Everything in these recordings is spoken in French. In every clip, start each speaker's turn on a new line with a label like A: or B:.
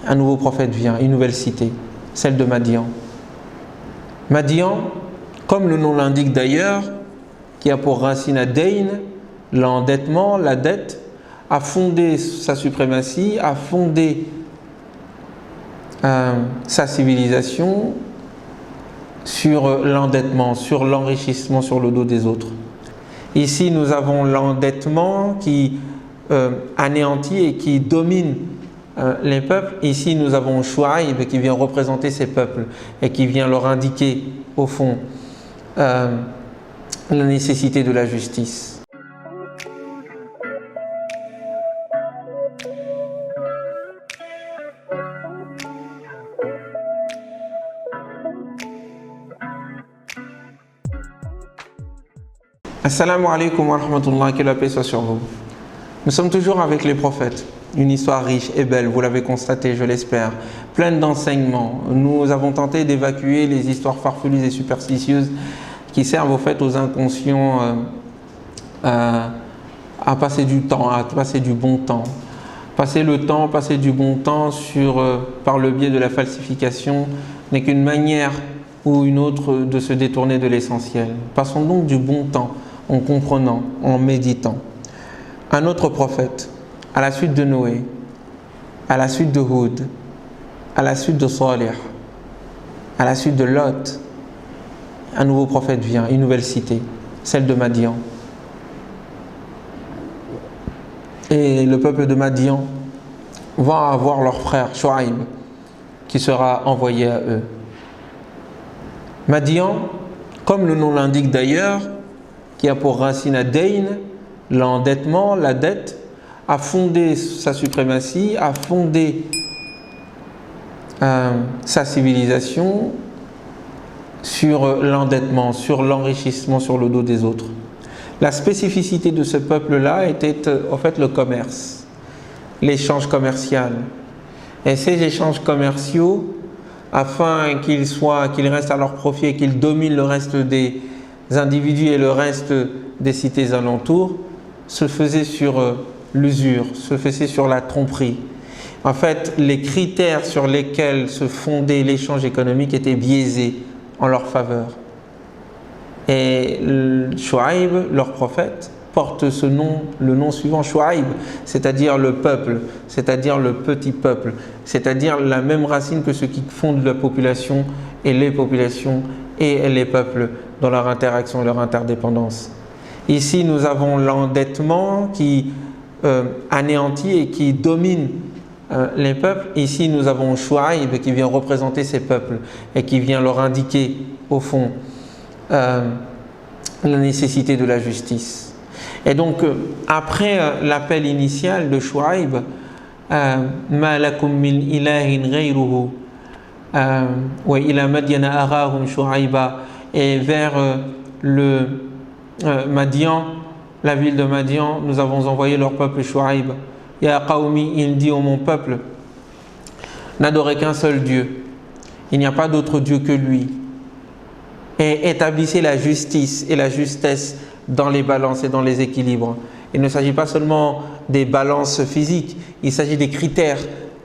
A: un nouveau prophète vient, une nouvelle cité, celle de Madian. Madian, comme le nom l'indique d'ailleurs, qui a pour racine ad-dayn, l'endettement, la dette, a fondé sa suprématie, a fondé sa civilisation sur l'endettement, sur l'enrichissement sur le dos des autres. Ici, nous avons l'endettement qui anéantit et qui domine les peuples. Ici, nous avons Chouaïb qui vient représenter ces peuples et qui vient leur indiquer, au fond, la nécessité de la justice. Assalamu alaikum wa rahmatullah, que la paix soit sur vous. Nous sommes toujours avec les prophètes, une histoire riche et belle, vous l'avez constaté, je l'espère, pleine d'enseignements. Nous avons tenté d'évacuer les histoires farfelues et superstitieuses qui servent au fait aux inconscients à passer du temps, à passer du bon temps. Passer du bon temps par le biais de la falsification n'est qu'une manière ou une autre de se détourner de l'essentiel. Passons donc du bon temps en comprenant, en méditant. Un autre prophète, à la suite de Noé, à la suite de Houd, à la suite de Salih, à la suite de Lot, un nouveau prophète vient, une nouvelle cité, celle de Madian. Et le peuple de Madian va avoir leur frère Chouaïb qui sera envoyé à eux. Madian, comme le nom l'indique d'ailleurs, qui a pour racine ad-dayn, l'endettement, la dette, a fondé sa suprématie, a fondé sa civilisation sur l'endettement, sur l'enrichissement sur le dos des autres. La spécificité de ce peuple-là était en fait le commerce, l'échange commercial. Et ces échanges commerciaux, afin qu'ils restent à leur profit et qu'ils dominent le reste des individus et le reste des cités alentours, se faisaient sur l'usure, se faisaient sur la tromperie. En fait, les critères sur lesquels se fondait l'échange économique étaient biaisés en leur faveur. Et Chouaïb, leur prophète, porte ce nom, le nom suivant, Chouaïb, c'est-à-dire le peuple, c'est-à-dire le petit peuple, c'est-à-dire la même racine que ceux qui fondent la population et les populations et les peuples dans leur interaction et leur interdépendance. Ici, nous avons l'endettement qui anéantit et qui domine les peuples. Ici, nous avons Chouaïb qui vient représenter ces peuples et qui vient leur indiquer, au fond, la nécessité de la justice. Et donc, après l'appel initial de Chouaïb, Ma lakum min ilahin ghayruhu wa ila madyana aghahum Chouaïba, et vers Madian, la ville de Madian, nous avons envoyé leur peuple Chouaïb. Ya qawmi, il dit, ô mon peuple, n'adorez qu'un seul Dieu, il n'y a pas d'autre Dieu que lui, et établissez la justice et la justesse dans les balances et dans les équilibres. Il ne s'agit pas seulement des balances physiques, il s'agit des critères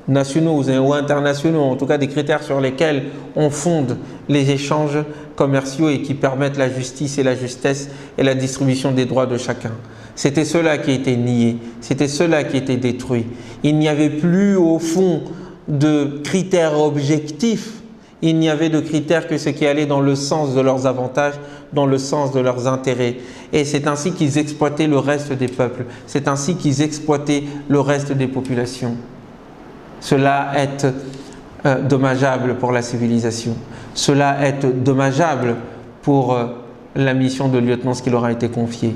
A: nationaux ou internationaux, en tout cas des critères sur lesquels on fonde les échanges commerciaux et qui permettent la justice et la justesse et la distribution des droits de chacun. C'était cela qui était nié, c'était cela qui était détruit. Il n'y avait plus au fond de critères objectifs, il n'y avait de critères que ce qui allait dans le sens de leurs avantages, dans le sens de leurs intérêts. Et c'est ainsi qu'ils exploitaient le reste des peuples, c'est ainsi qu'ils exploitaient le reste des populations. Cela est dommageable pour la civilisation. Cela est dommageable pour la mission de lieutenance qui leur a été confiée.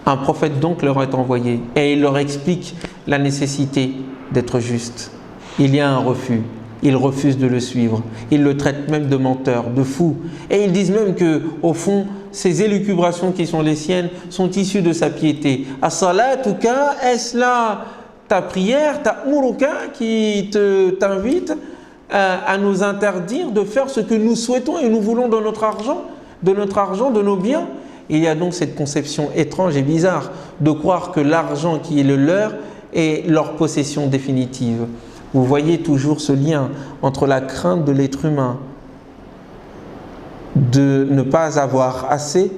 A: Un prophète donc leur est envoyé et il leur explique la nécessité d'être juste. Il y a un refus. Ils refusent de le suivre. Ils le traitent même de menteur, de fou. Et ils disent même que, au fond, ces élucubrations qui sont les siennes sont issues de sa piété. As-salatuka, est-ce là ta prière, ta muruka qui t'invite à nous interdire de faire ce que nous souhaitons et nous voulons de notre argent, de nos biens. Il y a donc cette conception étrange et bizarre de croire que l'argent qui est le leur est leur possession définitive. Vous voyez toujours ce lien entre la crainte de l'être humain de ne pas avoir assez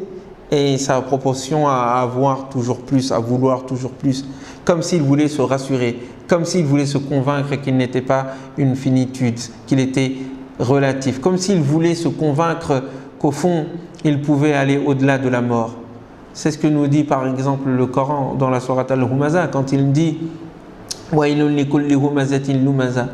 A: et sa proportion à avoir toujours plus, à vouloir toujours plus, comme s'il voulait se rassurer, comme s'il voulait se convaincre qu'il n'était pas une finitude, qu'il était relatif, comme s'il voulait se convaincre qu'au fond, il pouvait aller au-delà de la mort. C'est ce que nous dit par exemple le Coran dans la sourate Al-Humaza, quand il dit « Wailun likulli humazatin lumaza »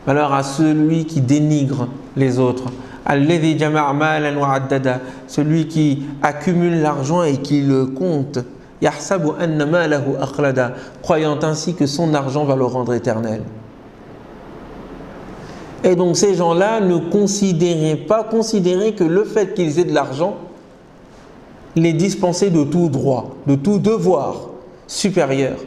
A: alors à celui qui dénigre les autres, alladhi jama'a malan wa addada, celui qui accumule l'argent et qui le compte, yahsabu anna malahu akhlada, croyant ainsi que son argent va le rendre éternel. Et donc ces gens-là ne considéraient que le fait qu'ils aient de l'argent les dispensait de tout droit, de tout devoir supérieur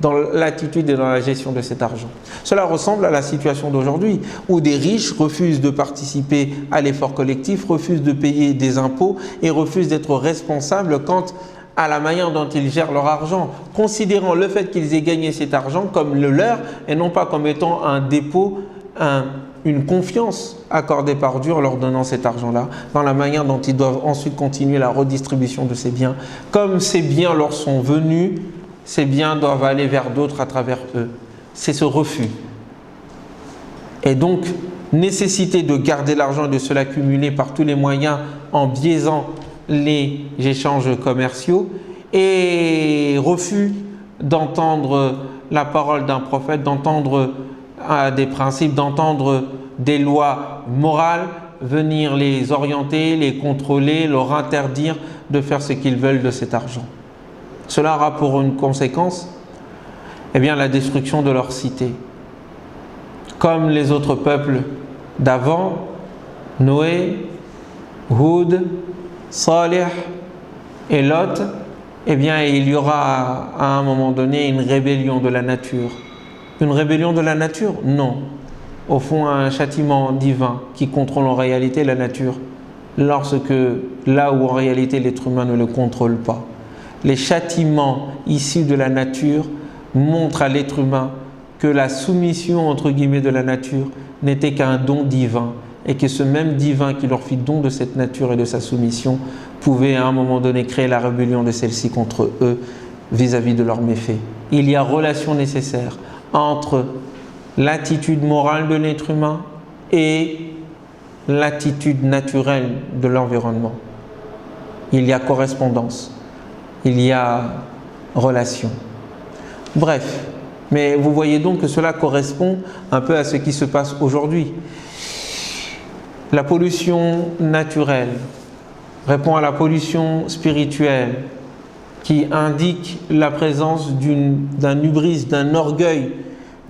A: dans l'attitude et dans la gestion de cet argent. Cela ressemble à la situation d'aujourd'hui où des riches refusent de participer à l'effort collectif, refusent de payer des impôts et refusent d'être responsables quant à la manière dont ils gèrent leur argent, considérant le fait qu'ils aient gagné cet argent comme le leur et non pas comme étant un dépôt, une confiance accordée par Dieu en leur donnant cet argent-là, dans la manière dont ils doivent ensuite continuer la redistribution de ces biens. Comme ces biens leur sont venus, ces biens doivent aller vers d'autres à travers eux. C'est ce refus. Et donc, nécessité de garder l'argent et de se l'accumuler par tous les moyens en biaisant les échanges commerciaux et refus d'entendre la parole d'un prophète, d'entendre des principes, d'entendre des lois morales, venir les orienter, les contrôler, leur interdire de faire ce qu'ils veulent de cet argent. Cela aura pour une conséquence la destruction de leur cité. Comme les autres peuples d'avant, Noé, Houd, Salih et Lot, il y aura à un moment donné une rébellion de la nature. Une rébellion de la nature? Non. Au fond, un châtiment divin qui contrôle en réalité la nature, lorsque là où en réalité l'être humain ne le contrôle pas. Les châtiments issus de la nature montrent à l'être humain que la soumission entre guillemets de la nature n'était qu'un don divin et que ce même divin qui leur fit don de cette nature et de sa soumission pouvait à un moment donné créer la rébellion de celle-ci contre eux vis-à-vis de leurs méfaits. Il y a relation nécessaire entre l'attitude morale de l'être humain et l'attitude naturelle de l'environnement. Il y a correspondance, il y a relation. Bref, mais vous voyez donc que cela correspond un peu à ce qui se passe aujourd'hui. La pollution naturelle répond à la pollution spirituelle qui indique la présence d'un hubris, d'un orgueil,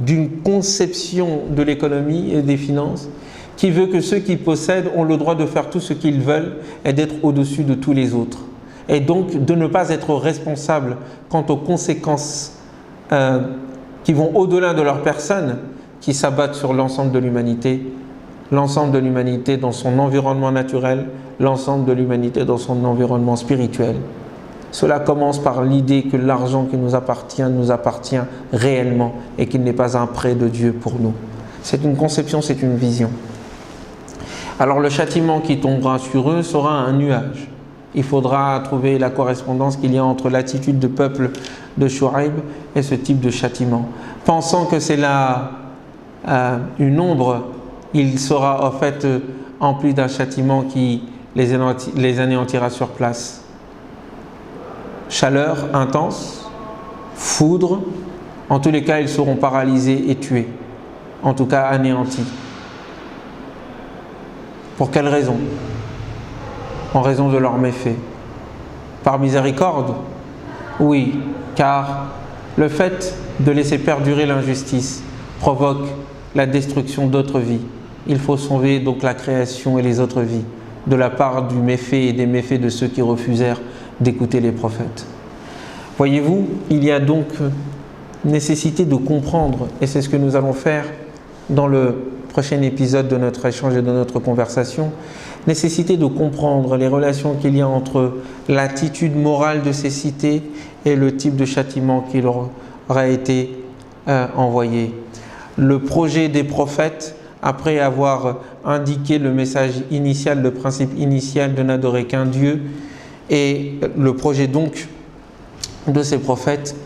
A: d'une conception de l'économie et des finances qui veut que ceux qui possèdent ont le droit de faire tout ce qu'ils veulent et d'être au-dessus de tous les autres. Et donc de ne pas être responsable quant aux conséquences qui vont au-delà de leur personne, qui s'abattent sur l'ensemble de l'humanité dans son environnement naturel, l'ensemble de l'humanité dans son environnement spirituel. Cela commence par l'idée que l'argent qui nous appartient réellement et qu'il n'est pas un prêt de Dieu pour nous. C'est une conception, c'est une vision. Alors le châtiment qui tombera sur eux sera un nuage. Il faudra trouver la correspondance qu'il y a entre l'attitude de peuple de Shu'aib et ce type de châtiment. Pensant que c'est là une ombre, il sera en fait empli d'un châtiment qui les anéantira sur place. Chaleur intense, foudre, en tous les cas ils seront paralysés et tués, en tout cas anéantis. Pour quelle raison? En raison de leurs méfaits. Par miséricorde? Oui, car le fait de laisser perdurer l'injustice provoque la destruction d'autres vies. Il faut sauver donc la création et les autres vies de la part du méfait et des méfaits de ceux qui refusèrent d'écouter les prophètes. Voyez-vous, il y a donc nécessité de comprendre, et c'est ce que nous allons faire dans le prochain épisode de notre échange et de notre conversation, nécessité de comprendre les relations qu'il y a entre l'attitude morale de ces cités et le type de châtiment qui leur aura été envoyé. Le projet des prophètes, après avoir indiqué le message initial, le principe initial de n'adorer qu'un Dieu, et le projet donc de ces prophètes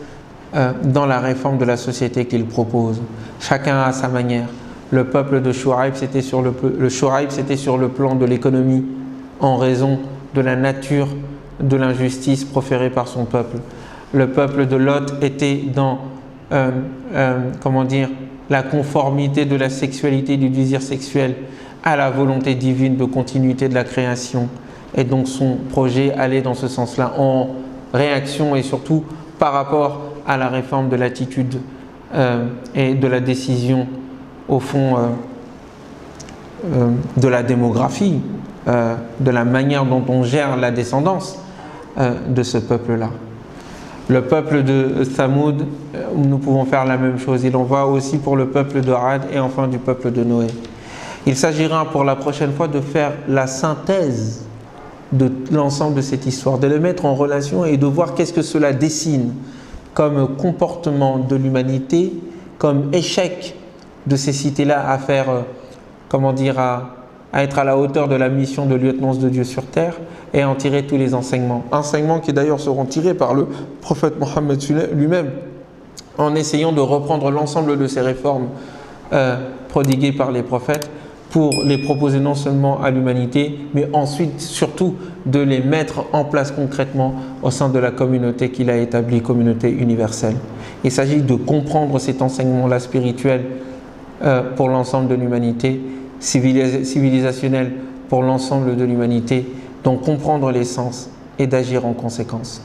A: dans la réforme de la société qu'ils proposent. Chacun à sa manière. Le peuple de Shuaïb, c'était sur le plan de l'économie, en raison de la nature de l'injustice proférée par son peuple. Le peuple de Lot était dans la conformité de la sexualité, du désir sexuel à la volonté divine de continuité de la création. Et donc son projet allait dans ce sens-là, en réaction et surtout par rapport à la réforme de l'attitude et de la décision, au fond, de la démographie, de la manière dont on gère la descendance de ce peuple-là. Le peuple de Thamoud, nous pouvons faire la même chose. Il en va aussi pour le peuple de Had et enfin du peuple de Noé. Il s'agira pour la prochaine fois de faire la synthèse de l'ensemble de cette histoire, de le mettre en relation et de voir qu'est-ce que cela dessine comme comportement de l'humanité, comme échec de ces cités-là à faire, à être à la hauteur de la mission de lieutenance de Dieu sur terre et en tirer tous les enseignements. Enseignements qui d'ailleurs seront tirés par le prophète Mohammed lui-même en essayant de reprendre l'ensemble de ces réformes prodiguées par les prophètes pour les proposer non seulement à l'humanité, mais ensuite surtout de les mettre en place concrètement au sein de la communauté qu'il a établie, communauté universelle. Il s'agit de comprendre cet enseignement-là spirituel pour l'ensemble de l'humanité, civilisationnel pour l'ensemble de l'humanité, donc comprendre l'essence et d'agir en conséquence.